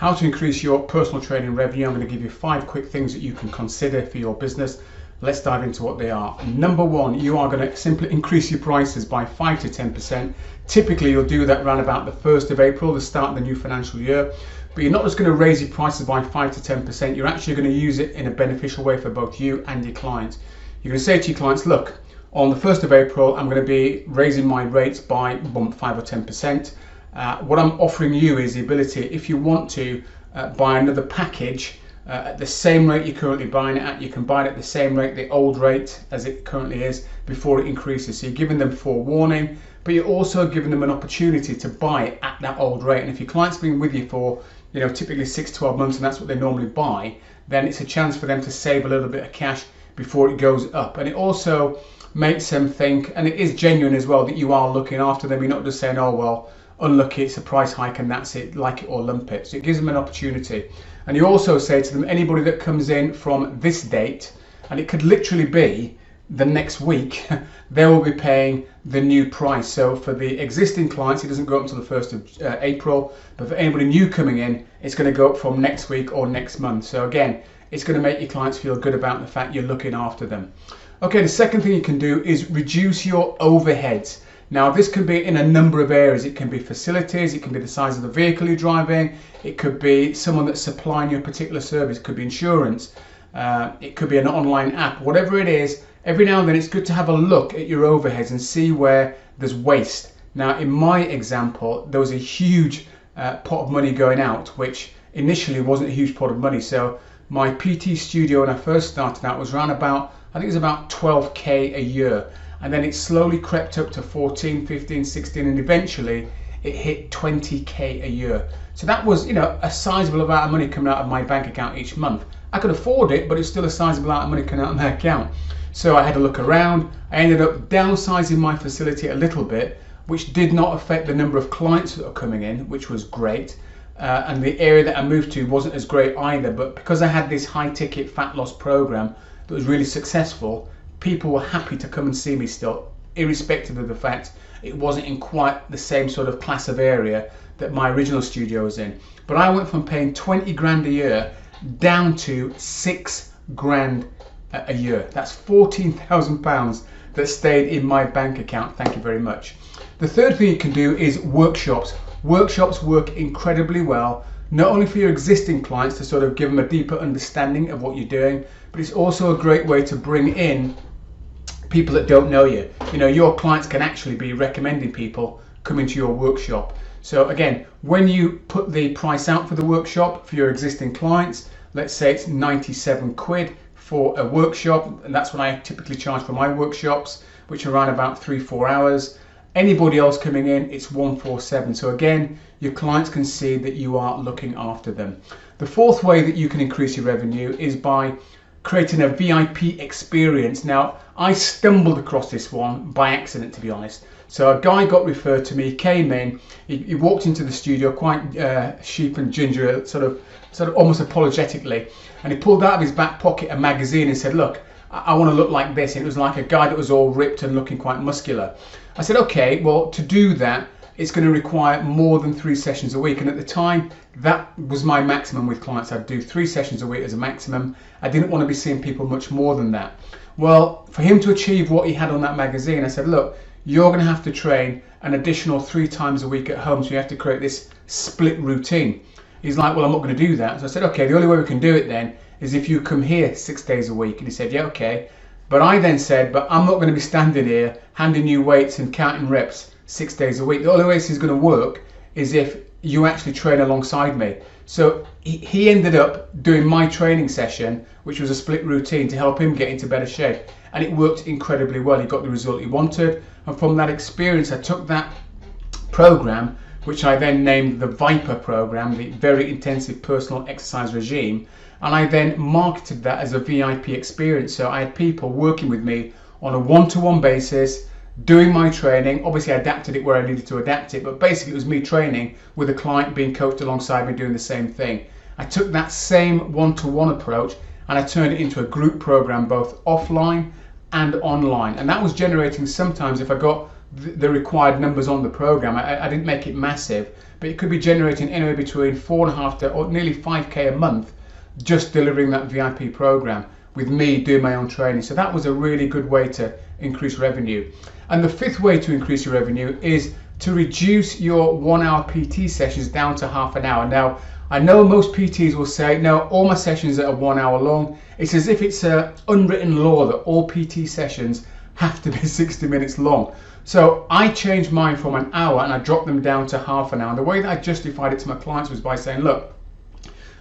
how to increase your personal training revenue. I'm going to give you 5 quick things that you can consider for your business. Let's dive into what they are. Number 1, you are going to simply increase your prices by 5 to 10%. Typically, you'll do that around about the 1st of April, the start of the new financial year. But you're not just going to raise your prices by 5 to 10%. You're actually going to use it in a beneficial way for both you and your clients. You're going to say to your clients, look, on the 1st of April, I'm going to be raising my rates by 5 or 10%. What I'm offering you is the ability, if you want to buy another package at the same rate you're currently buying it at, you can buy it at the same rate, the old rate as it currently is, before it increases. So you're giving them forewarning, but you're also giving them an opportunity to buy it at that old rate. And if your client's been with you for, typically 6-12 months, and that's what they normally buy, then it's a chance for them to save a little bit of cash before it goes up. And it also makes them think, and it is genuine as well, that you are looking after them. You're not just saying, oh well, unlucky, it's a price hike and that's it, like it or lump it. So it gives them an opportunity. And you also say to them, anybody that comes in from this date, and it could literally be the next week, they will be paying the new price. So for the existing clients, it doesn't go up until the 1st of April, but for anybody new coming in, it's going to go up from next week or next month. So again, it's going to make your clients feel good about the fact you're looking after them. Okay, the second thing you can do is reduce your overheads. Now, this can be in a number of areas. It can be facilities, it can be the size of the vehicle you're driving, it could be someone that's supplying you a particular service, it could be insurance, it could be an online app, whatever it is. Every now and then it's good to have a look at your overheads and see where there's waste. Now, in my example, there was a huge pot of money going out, which initially wasn't a huge pot of money. So my PT studio when I first started out was around about, I think it was about 12k a year. And then it slowly crept up to 14, 15, 16, and eventually it hit 20k a year. So that was, a sizable amount of money coming out of my bank account each month. I could afford it, but it's still a sizable amount of money coming out of my account. So I had to look around. I ended up downsizing my facility a little bit, which did not affect the number of clients that are coming in, which was great. And the area that I moved to wasn't as great either, but because I had this high ticket fat loss program that was really successful, people were happy to come and see me still, irrespective of the fact it wasn't in quite the same sort of class of area that my original studio was in. But I went from paying 20 grand a year down to 6 grand a year. That's £14,000 that stayed in my bank account. Thank you very much. The third thing you can do is workshops. Workshops work incredibly well, not only for your existing clients to sort of give them a deeper understanding of what you're doing, but it's also a great way to bring in people that don't know you. Your clients can actually be recommending people coming to your workshop. So again, when you put the price out for the workshop for your existing clients, let's say it's 97 quid for a workshop, and that's what I typically charge for my workshops, which are around about 3-4 hours. Anybody else coming in, it's 147. So again, your clients can see that you are looking after them. The fourth way that you can increase your revenue is by creating a VIP experience. Now, I stumbled across this one by accident, to be honest. So a guy got referred to me, came in, he walked into the studio quite sheep and ginger, sort of almost apologetically, and he pulled out of his back pocket a magazine and said, look, I want to look like this. And it was like a guy that was all ripped and looking quite muscular. I said, okay, well, to do that, it's going to require more than 3 sessions a week. And at the time, that was my maximum with clients. I'd do 3 sessions a week as a maximum. I didn't want to be seeing people much more than that. Well, for him to achieve what he had on that magazine, I said, look, you're going to have to train an additional 3 times a week at home. So you have to create this split routine. He's like, well, I'm not going to do that. So I said, okay, the only way we can do it then is if you come here 6 days a week. And he said, yeah, okay. But I then said, but I'm not going to be standing here handing you weights and counting reps 6 days a week. The only way this is going to work is if you actually train alongside me. So he ended up doing my training session, which was a split routine, to help him get into better shape. And it worked incredibly well. He got the result he wanted. And from that experience, I took that program, which I then named the Viper program, the very intensive personal exercise regime. And I then marketed that as a VIP experience. So I had people working with me on a one-to-one basis, doing my training. Obviously I adapted it where I needed to adapt it, but basically it was me training with a client being coached alongside me doing the same thing. I took that same one-to-one approach and I turned it into a group program, both offline and online. And that was generating, sometimes if I got the required numbers on the program. I didn't make it massive, but it could be generating anywhere between 4.5 to or nearly 5k a month just delivering that VIP program with me doing my own training. So that was a really good way to increase revenue. And the fifth way to increase your revenue is to reduce your 1 hour PT sessions down to half an hour. Now, I know most PTs will say, no, all my sessions are 1 hour long. It's as if it's an unwritten law that all PT sessions have to be 60 minutes long. So I changed mine from an hour and I dropped them down to half an hour. And the way that I justified it to my clients was by saying, look,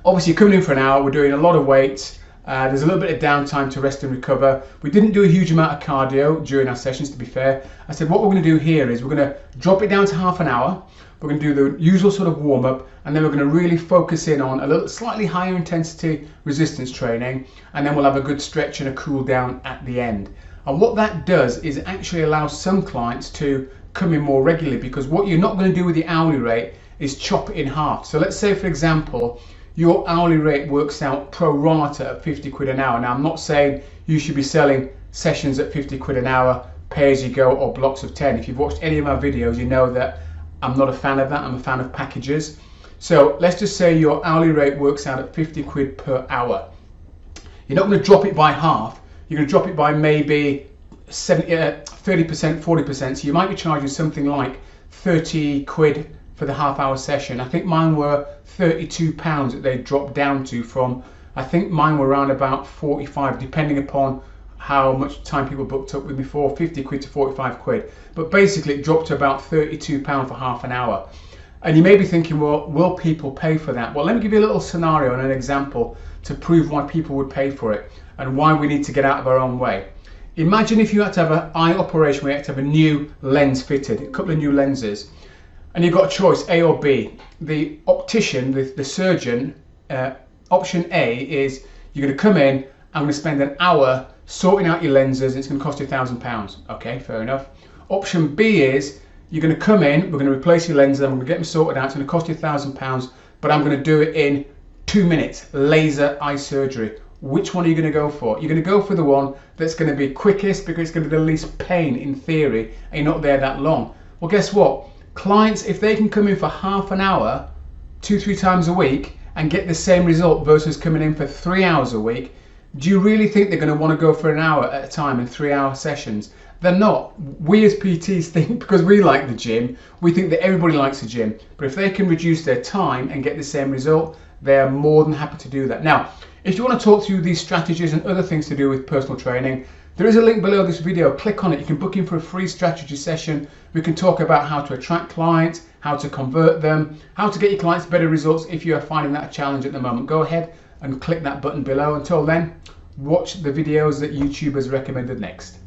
obviously you're coming in for an hour, we're doing a lot of weights, there's a little bit of downtime to rest and recover. We didn't do a huge amount of cardio during our sessions, to be fair. I said, what we're going to do here is we're going to drop it down to half an hour. We're going to do the usual sort of warm up, and then we're going to really focus in on a little slightly higher intensity resistance training, and then we'll have a good stretch and a cool down at the end. And what that does is it actually allows some clients to come in more regularly, because what you're not going to do with the hourly rate is chop it in half. So let's say, for example, your hourly rate works out pro rata at 50 quid an hour. Now, I'm not saying you should be selling sessions at 50 quid an hour, pay as you go, or blocks of 10. If you've watched any of my videos, you know that I'm not a fan of that. I'm a fan of packages. So let's just say your hourly rate works out at 50 quid per hour. You're not going to drop it by half. You're going to drop it by maybe 30%, 40%. So you might be charging something like 30 quid for the half hour session. I think mine were £32 that they dropped down to from, I think mine were around about 45, depending upon how much time people booked up with me for, 50 quid to 45 quid. But basically it dropped to about £32 for half an hour. And you may be thinking, well, will people pay for that? Well, let me give you a little scenario and an example to prove why people would pay for it and why we need to get out of our own way. Imagine if you had to have an eye operation where you had to have a new lens fitted, a couple of new lenses, and you've got a choice, A or B. The optician, the surgeon, option A is you're going to come in, I'm going to spend an hour sorting out your lenses, it's going to cost you £1,000. Okay, fair enough. Option B is you're going to come in, we're going to replace your lenses, I'm going to get them sorted out, it's going to cost you £1,000, but I'm going to do it in 2 minutes, laser eye surgery. Which one are you going to go for? You're going to go for the one that's going to be quickest because it's going to be the least pain in theory, and you're not there that long. Well, guess what? Clients, if they can come in for half an hour, 2-3 times a week, and get the same result versus coming in for 3 hours a week, do you really think they're going to want to go for an hour at a time in 3-hour sessions? They're not. We as PTs think, because we like the gym, we think that everybody likes the gym. But if they can reduce their time and get the same result, they're more than happy to do that. Now, if you want to talk through these strategies and other things to do with personal training, there is a link below this video. Click on it. You can book in for a free strategy session. We can talk about how to attract clients, how to convert them, how to get your clients better results if you are finding that a challenge at the moment. Go ahead and click that button below. Until then, watch the videos that YouTube has recommended next.